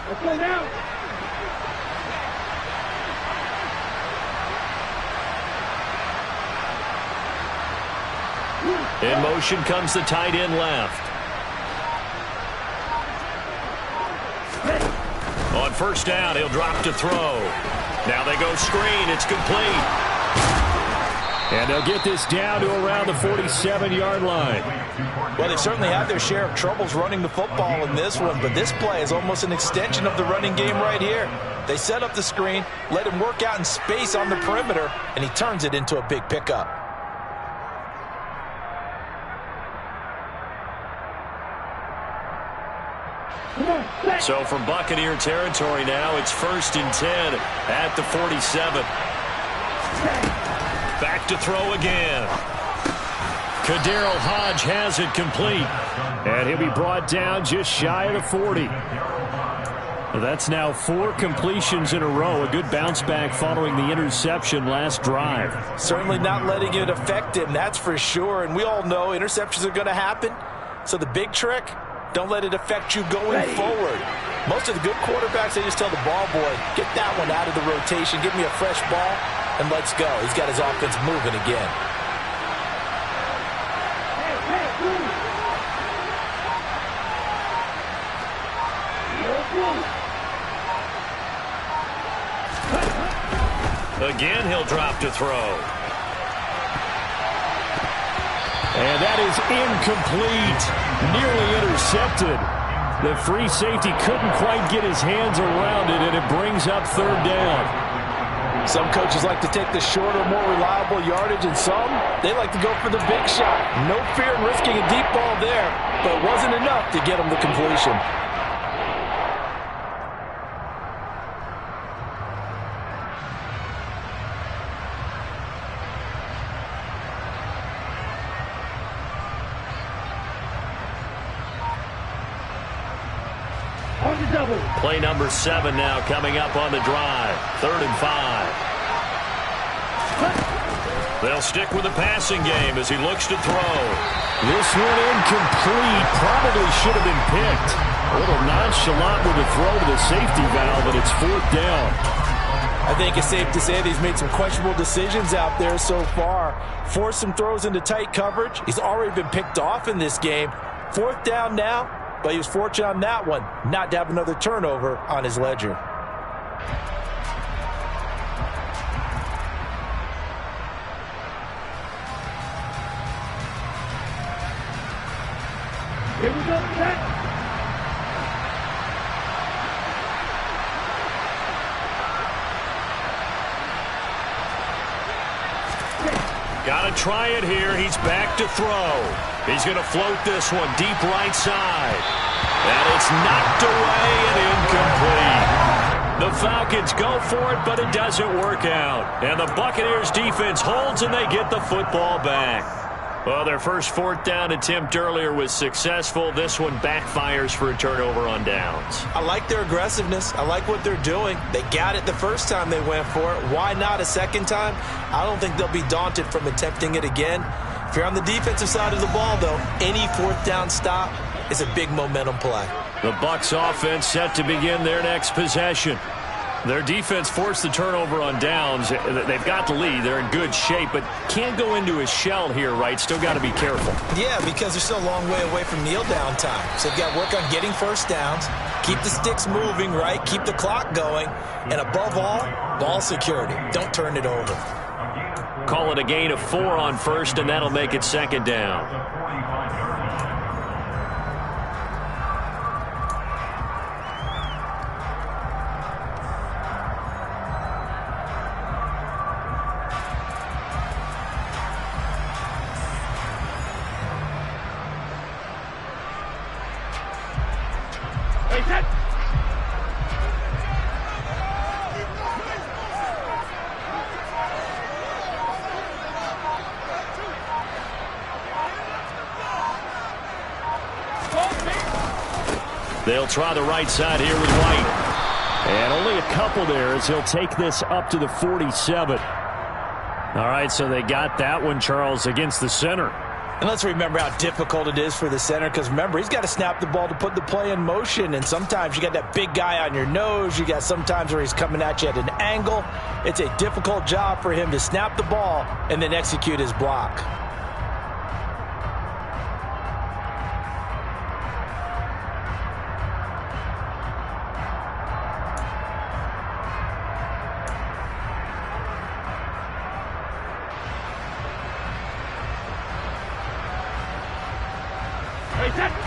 Let's go now. In motion comes the tight end left. On first down, he'll drop to throw. Now they go screen. It's complete. And they'll get this down to around the 47-yard line. Well, they certainly had their share of troubles running the football in this one, but this play is almost an extension of the running game right here. They set up the screen, let him work out in space on the perimeter, and he turns it into a big pickup. So from Buccaneer territory now, it's 1st and 10 at the 47. Back to throw again. Kaderl Hodge has it complete. And he'll be brought down just shy of the 40. That's now 4 completions in a row. A good bounce back following the interception last drive. Certainly not letting it affect him, that's for sure. And we all know interceptions are going to happen. So the big trick, don't let it affect you going forward. Most of the good quarterbacks, they just tell the ball boy, get that one out of the rotation, give me a fresh ball, and let's go. He's got his offense moving again. Again, he'll drop to throw. And that is incomplete. Nearly intercepted. The free safety couldn't quite get his hands around it, and it brings up 3rd down. Some coaches like to take the shorter, more reliable yardage, and some, they like to go for the big shot. No fear in risking a deep ball there, but it wasn't enough to get him the completion. Play number 7 now coming up on the drive. 3rd and 5. They'll stick with the passing game as he looks to throw. This one incomplete. Probably should have been picked. A little nonchalant with the throw to the safety valve, and it's 4th down. I think it's safe to say that he's made some questionable decisions out there so far. Forced some throws into tight coverage. He's already been picked off in this game. 4th down now. But he was fortunate on that one not to have another turnover on his ledger. Here we go, set. Got to try it here. He's back to throw. He's going to float this one deep right side. And it's knocked away and incomplete. The Falcons go for it, but it doesn't work out. And the Buccaneers defense holds, and they get the football back. Well, their first 4th down attempt earlier was successful. This one backfires for a turnover on downs. I like their aggressiveness. I like what they're doing. They got it the first time they went for it. Why not a second time? I don't think they'll be daunted from attempting it again. If you're on the defensive side of the ball, though, any 4th down stop is a big momentum play. The Bucs offense set to begin their next possession. Their defense forced the turnover on downs. They've got the lead. They're in good shape, but can't go into a shell here, right? Still got to be careful. Yeah, because they're still a long way away from kneel down time. So they've got to work on getting first downs, keep the sticks moving, right? Keep the clock going. And above all, ball security. Don't turn it over. Call it a gain of 4 on first, and that'll make it 2nd down. They'll try the right side here with White. And only a couple there as he'll take this up to the 47. All right, so they got that one, Charles, against the center. And let's remember how difficult it is for the center, because remember, he's got to snap the ball to put the play in motion, and sometimes you got that big guy on your nose. You got sometimes where he's coming at you at an angle. It's a difficult job for him to snap the ball and then execute his block.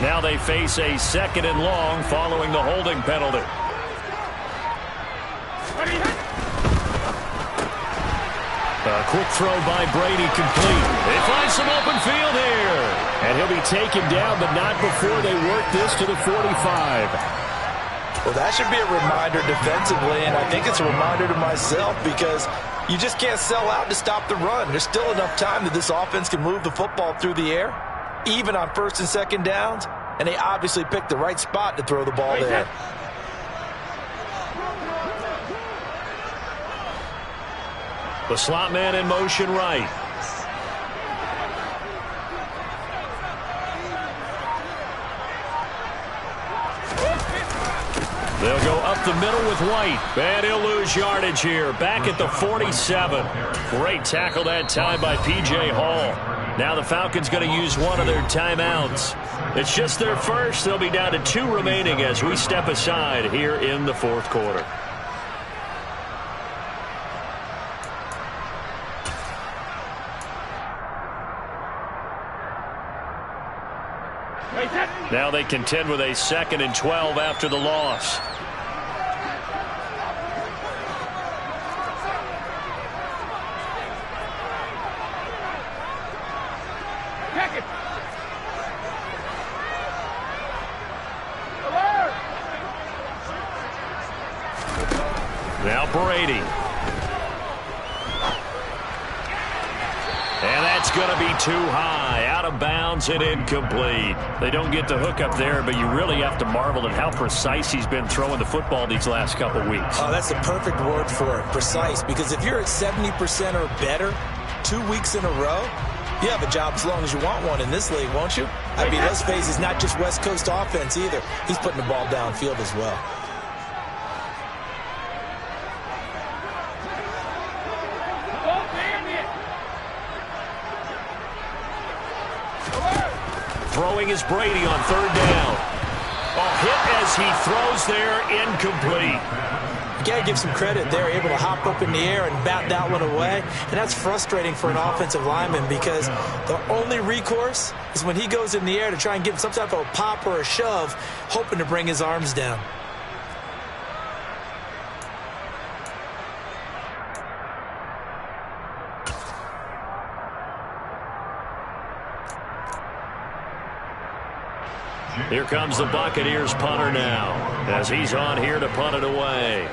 Now they face a 2nd and long following the holding penalty. A quick throw by Brady complete. They find some open field here. And he'll be taken down, but not before they work this to the 45. Well, that should be a reminder defensively, and I think it's a reminder to myself, because you just can't sell out to stop the run. There's still enough time that this offense can move the football through the air, even on 1st and 2nd downs, and they obviously picked the right spot to throw the ball there. The slot man in motion right. They'll go up the middle with White. And he'll lose yardage here. Back at the 47. Great tackle that time by P.J. Hall. Now the Falcons going to use one of their timeouts. It's just their first. They'll be down to 2 remaining as we step aside here in the 4th quarter. Now they contend with a 2nd and 12 after the loss. Now Brady. And that's going to be too high, out of bounds and incomplete. They don't get the hook up there, but you really have to marvel at how precise he's been throwing the football these last couple weeks. Oh, that's the perfect word for it, precise, because if you're at 70% or better 2 weeks in a row, you have a job as long as you want one in this league, won't you? I mean, let's face it, it's not just West Coast offense either. He's putting the ball downfield as well. Throwing is Brady on 3rd down. A hit as he throws there, incomplete. You got to give some credit. They're able to hop up in the air and bat that one away. And that's frustrating for an offensive lineman, because the only recourse is when he goes in the air to try and get some type of a pop or a shove, hoping to bring his arms down. Here comes the Buccaneers punter now, as he's on here to punt it away.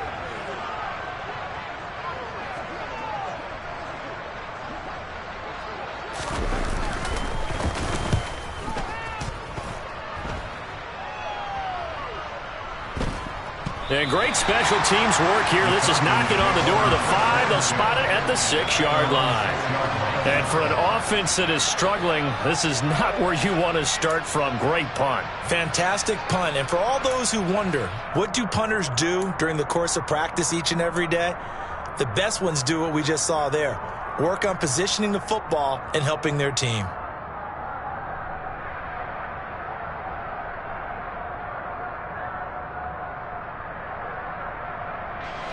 And great special teams work here. This is knocking on the door of the 5. They'll spot it at the 6-yard line. And for an offense that is struggling, this is not where you want to start from. Great punt. Fantastic punt. And for all those who wonder, what do punters do during the course of practice each and every day? The best ones do what we just saw there. Work on positioning the football and helping their team.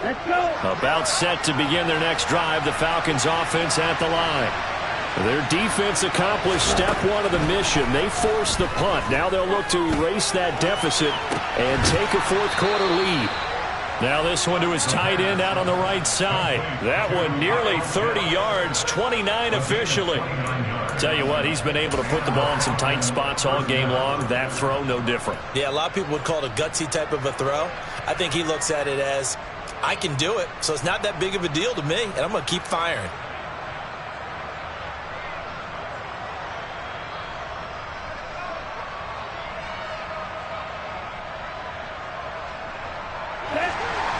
Let's go. About set to begin their next drive, the Falcons offense at the line. Their defense accomplished step 1 of the mission. They forced the punt. Now they'll look to erase that deficit and take a 4th quarter lead. Now this one to his tight end out on the right side. That one nearly 30 yards, 29 officially. Tell you what, he's been able to put the ball in some tight spots all game long. That throw, no different. Yeah, a lot of people would call it a gutsy type of a throw. I think he looks at it as, I can do it, so it's not that big of a deal to me, and I'm going to keep firing.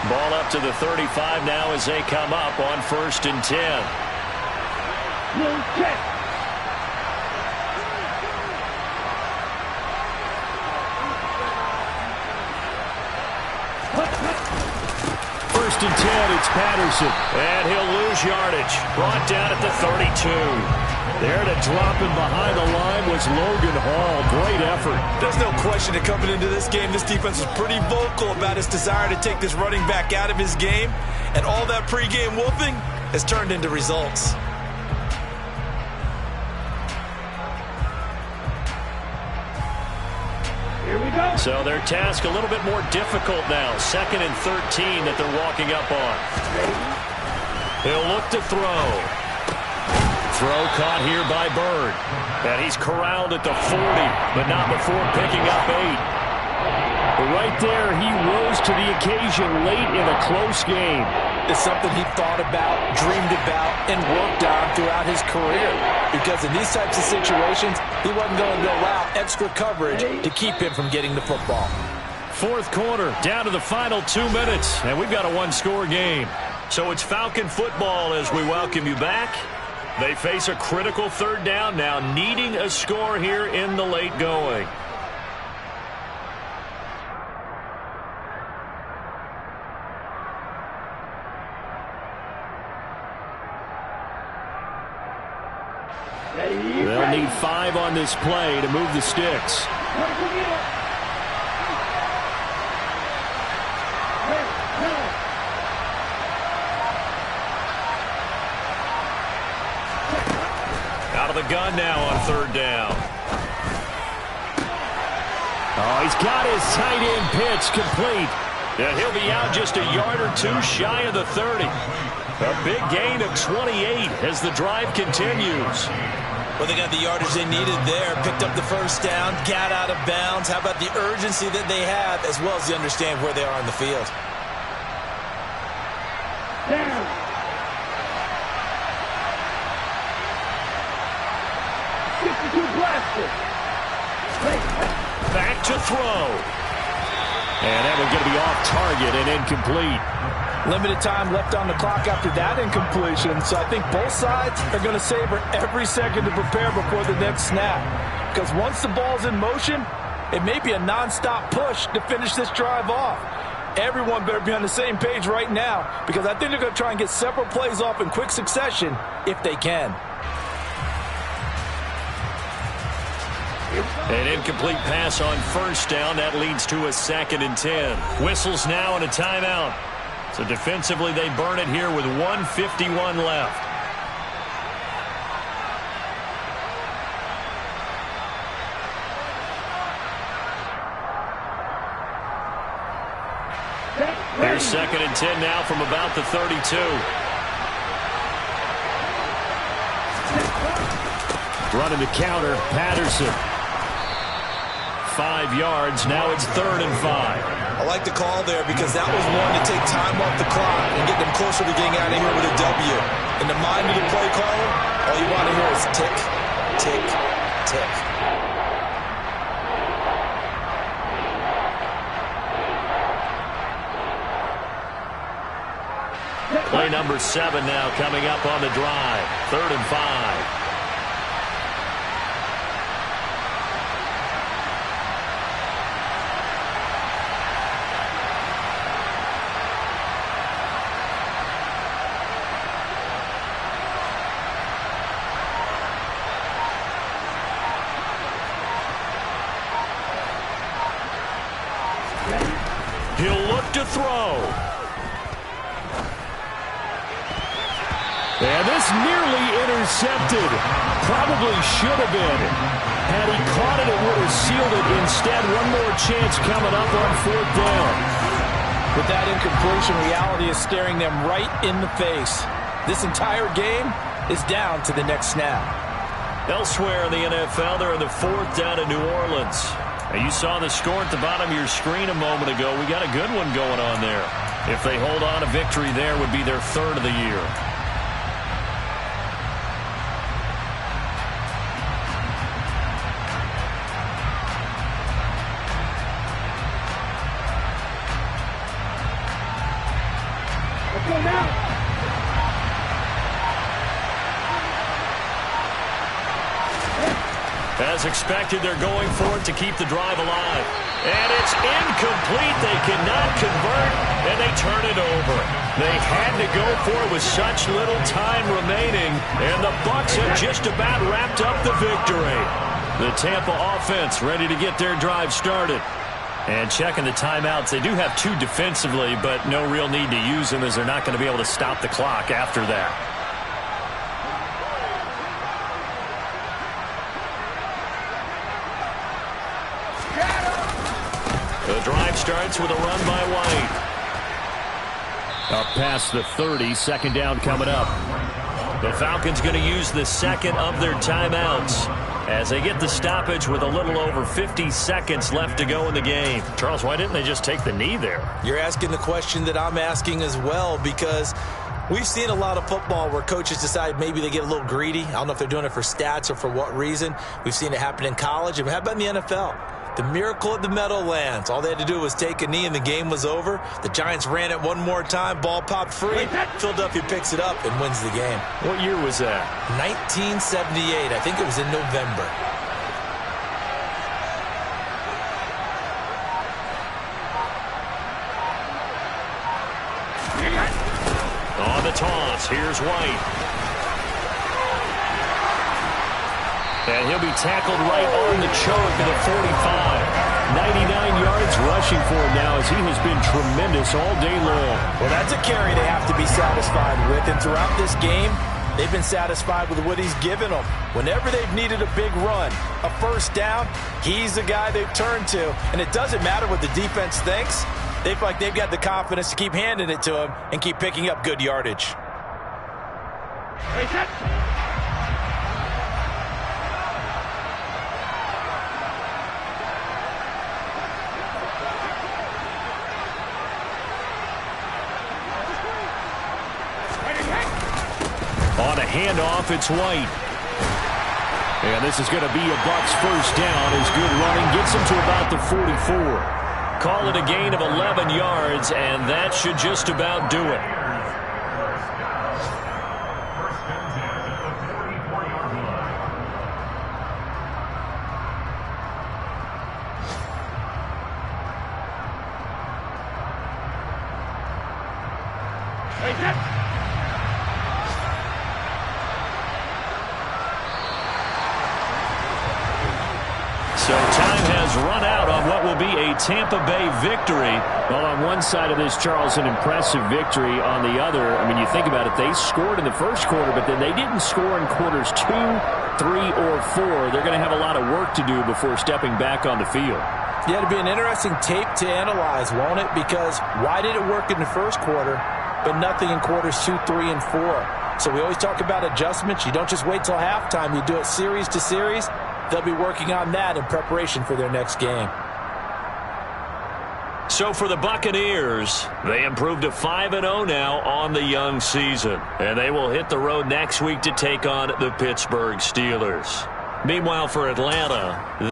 Ball up to the 35 now as they come up on 1st and 10. Check. 1st and 10, it's Patterson. And he'll lose yardage. Brought down at the 32. There to drop him behind the line was Logan Hall. Great effort. There's no question that coming into this game, this defense was pretty vocal about its desire to take this running back out of his game. And all that pregame wolfing has turned into results. Here we go. So their task a little bit more difficult now. 2nd and 13 that they're walking up on. He'll look to throw. Throw caught here by Bird. And he's corralled at the 40, but not before picking up 8. But right there, he rose to the occasion late in a close game. It's something he thought about, dreamed about, and worked on throughout his career. Because in these types of situations, he wasn't going to allow extra coverage to keep him from getting the football. 4th quarter, down to the final 2 minutes, and we've got a one-score game. So it's Falcon football as we welcome you back. They face a critical 3rd down now, needing a score here in the late going. They'll need 5 on this play to move the sticks. Out of the gun now on 3rd down. Oh, he's got his tight end pitch complete. And he'll be out just a yard or 2 shy of the 30. A big gain of 28 as the drive continues. Well, they got the yardage they needed there, picked up the 1st down, got out of bounds. How about the urgency that they have, as well as they understand where they are on the field? Down. Back to throw. And that one's going to be off target and incomplete. Limited time left on the clock after that incompletion, so I think both sides are going to savor every second to prepare before the next snap. Because once the ball's in motion, it may be a nonstop push to finish this drive off. Everyone better be on the same page right now, because I think they're going to try and get several plays off in quick succession if they can. An incomplete pass on 1st down. That leads to a 2nd and 10. Whistles now and a timeout. So defensively, they burn it here with 1:51 left. Here's 2nd and 10 now from about the 32. Running the counter, Patterson. 5 yards, now it's 3rd and 5. I like the call there because that was one to take time off the clock and get them closer to getting out of here with a W. In the mind of the play caller, all you want to hear is tick, tick, tick. Play number 7 now coming up on the drive. 3rd and 5. He'll look to throw. And this nearly intercepted. Probably should have been. Had he caught it, it would have sealed it. Instead, one more chance coming up on 4th down. With that incompletion, reality is staring them right in the face. This entire game is down to the next snap. Elsewhere in the NFL, they're in the 4th down in New Orleans. Now, you saw the score at the bottom of your screen a moment ago. We got a good one going on there. If they hold on, a victory there would be their 3rd of the year. Let's go now. As expected, they're going for it to keep the drive alive. And it's incomplete. They cannot convert, and they turn it over. They had to go for it with such little time remaining, and the Bucs have just about wrapped up the victory. The Tampa offense ready to get their drive started. And checking the timeouts, they do have 2 defensively, but no real need to use them as they're not going to be able to stop the clock after that. The drive starts with a run by White. Up past the 30, second down coming up. The Falcons going to use the second of their timeouts as they get the stoppage with a little over 50 seconds left to go in the game. Charles, why didn't they just take the knee there? You're asking the question that I'm asking as well, because we've seen a lot of football where coaches decide maybe they get a little greedy. I don't know if they're doing it for stats or for what reason. We've seen it happen in college. And how about in the NFL? The miracle at the Meadowlands. All they had to do was take a knee and the game was over. The Giants ran it one more time. Ball popped free. Philadelphia picks it up and wins the game. What year was that? 1978. I think it was in November. On the toss, here's White. And he'll be tackled right on the choke of the 45. 99 yards rushing for him now as he has been tremendous all day long. Well, that's a carry they have to be satisfied with. And throughout this game, they've been satisfied with what he's given them. Whenever they've needed a big run, a first down, he's the guy they've turned to. And it doesn't matter what the defense thinks. They feel like they've got the confidence to keep handing it to him and keep picking up good yardage. On a handoff, it's White. And this is going to be a Bucs first down as good running gets him to about the 44. Call it a gain of 11 yards, and that should just about do it. So time has run out on what will be a Tampa Bay victory. Well, on one side of this, Charles, an impressive victory. On the other, I mean, you think about it, they scored in the first quarter, but then they didn't score in quarters 2, 3, or 4. They're going to have a lot of work to do before stepping back on the field. Yeah, it'll be an interesting tape to analyze, won't it? Because why did it work in the first quarter, but nothing in quarters 2, 3, and 4? So we always talk about adjustments. You don't just wait till halftime. You do it series to series. They'll be working on that in preparation for their next game. So for the Buccaneers, they improved to 5-0 now on the young season. And they will hit the road next week to take on the Pittsburgh Steelers. Meanwhile, for Atlanta,